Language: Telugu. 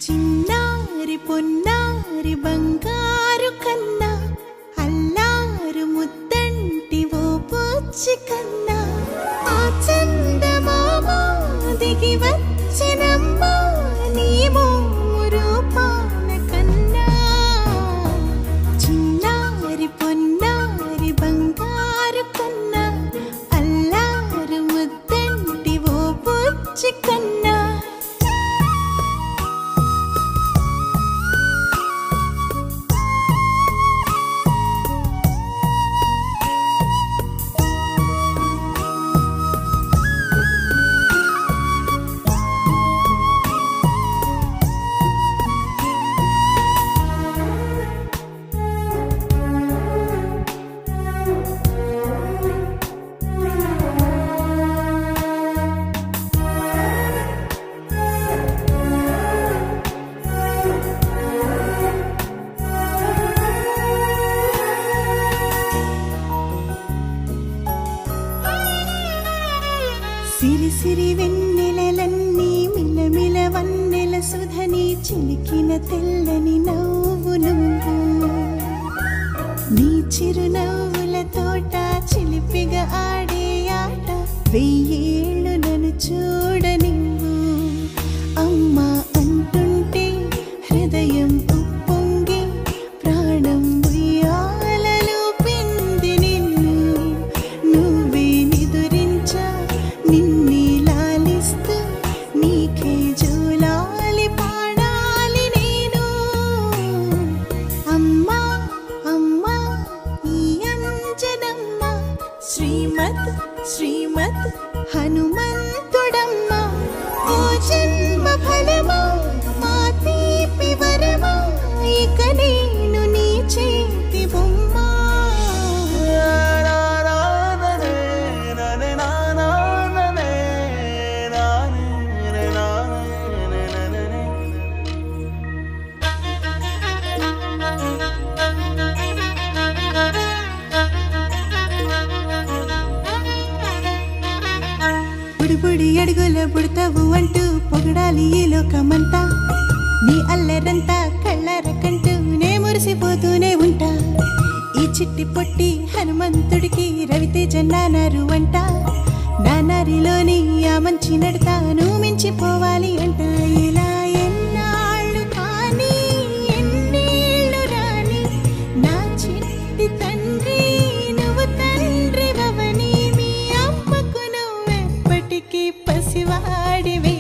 చిన్నారి పొన్నారి బంగారు కన్నా అల్లారు ముద్దంటి ఓ బుజ్జి కన్నా ఆ చందమామ దిగి వచ్చినమ్మా నీ రూపాన కన్నా చిన్నారి పొన్నారి బంగారు కన్నా అల్లారు ముద్దంటి ఓ బుజ్జి కన్నా సిరి సిరి వెన్నెలలన్నీ మిలమిల వన్నెల సుధని చిలికిన తెల్లని నవ్వు నువ్వు నీ చిరునవ్వుల తోట చిలిపిగా ఆడే ఆట వెయ్యేళ్ళు నన్ను చూడనివ్వు అమ్మా అంటుంటే హృదయం ఉప్పొంగి ప్రాణం ఉయ్యాలలో పిండి నిన్ను నువ్వే నిదురించా నిన్నే లాలిస్తూ నీకే జోలాలి పాడాలి నేను అమ్మా అమ్మా ఈ అంజనమ్మ శ్రీమద్ శ్రీమద్ హనుమంతుడమ్మ ఓ జన్మ ఫలమా మా తీపి వరమా ఇక నేను నీ చేతి బొమ్మ బుడిబుడి అడుగుల బుడతావు అంటూ పొగడాలి ఈ లోకమంతా నీ అల్లరంతా కళ్ళారకంటూ నే మురిసిపోతూనే ఉంటా ఈ చిట్టి పొట్టి హనుమంతుడికి రవితేజ నానారు అంట నానారిలోని ఆ మంచి నడతాను మించిపోవాలి అంట ఇలా ఎన్నాళ్ళు కానీ ఎన్నేళ్ళు రాని నా చిట్టి తండ్రి నువ్వు తండ్రి భవని మీ అమ్మకు నువ్వెప్పటికీ పసివాడివి